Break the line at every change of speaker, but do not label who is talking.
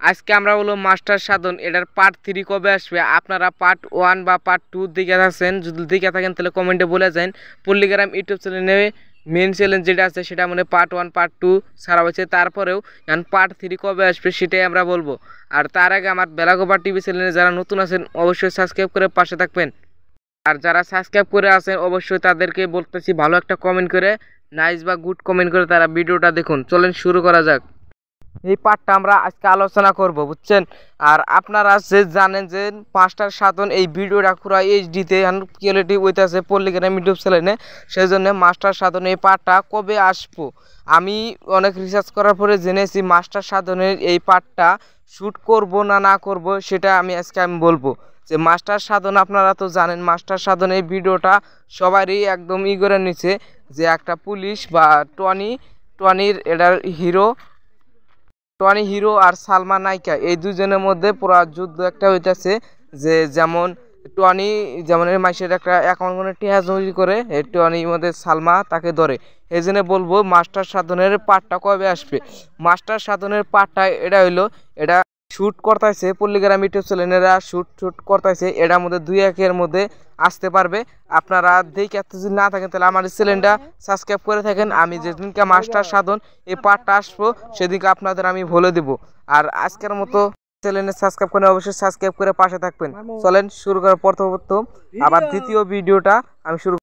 আজকে আমরা বলবো মাস্টার সাধন, এটার পার্ট 3 কবে আসবে। আপনারা পার্ট 1 বা পার্ট 2 দিকে আছেন, যদি দিকে থাকেন তাহলে কমেন্টে বলে যান। পল্লিগ্রাম ইউটিউব চ্যানেলে মেন চ্যানেল যেটা আছে সেটা মানে পার্ট 1 পার্ট 2 ছাড়া হয়েছে, তারপরেও এখন পার্ট 3 কবে আসবে সেটাই আমরা বলবো। আর তার আগে আমার বেলাগোবা টিভি চ্যানেলে যারা নতুন আছেন অবশ্যই সাবস্ক্রাইব করে পাশে থাকবেন। আর যারা সাবস্ক্রাইব করে আছেন অবশ্যই তাদেরকে বলতেছি ভালো একটা কমেন্ট করে, নাইস বা গুড কমেন্ট করে তারা ভিডিওটা দেখুন। চলেন শুরু করা যাক। এই পার্টটা আমরা আজকে আলোচনা করব, বুঝছেন। আর আপনারা যে জানেন যে মাস্টার সাধন এই ভিডিওটা পুরো এইচডিতে কোয়ালিটি হইতেছে পল্লিগ্রাম ইউটিউব চ্যানেলে, সেই জন্য মাস্টার সাধন এই পার্টটা কবে আসবো আমি অনেক রিসার্চ করার পরে জেনেছি মাস্টার সাধনের এই পার্টটা শ্যুট করব না না করব সেটা আজকে আমি বলবো। যে মাস্টার সাধন আপনারা তো জানেন, মাস্টার সাধন এই ভিডিওটা সবারই একদম করে নিচ্ছে, যে একটা পুলিশ বা টনির এটার টনি হিরো আর সালমা নায়িকা এই দুজনের মধ্যে পুরো যুদ্ধ একটা হইতেছে। যে যেমন টনি যেমন এর মাসের একটা অ্যাকাউন্ট টিহা চুরি করে, এই টনির মধ্যে সালমা তাকে ধরে। এই জন্য বলবো মাস্টার সাধনের পার্টটা কবে আসবে। মাস্টার সাধনের পার্টটা এটা হইলো, এটা শ্যুট করতেছে পল্লিগ্রাম ইউটিউব চ্যানেলেরা শ্যুট করতেছে, এটার মধ্যে 2-1 মধ্যে আসতে পারবে। আপনারা দেখে এত যদি না থাকেন তাহলে আমার চ্যানেলটা সাবস্ক্রাইব করে থাকেন। আমি যেদিনকে মাস্টার সাধন এই পার্টটা আসবো সেদিনকে আপনাদের আমি বলে দেবো। আর আজকের মতো চ্যানেলে সাবস্ক্রাইব করে অবশ্যই সাবস্ক্রাইব করে পাশে থাকবেন। চলেন শুরু করার প্রথম আবার দ্বিতীয় ভিডিওটা আমি শুরু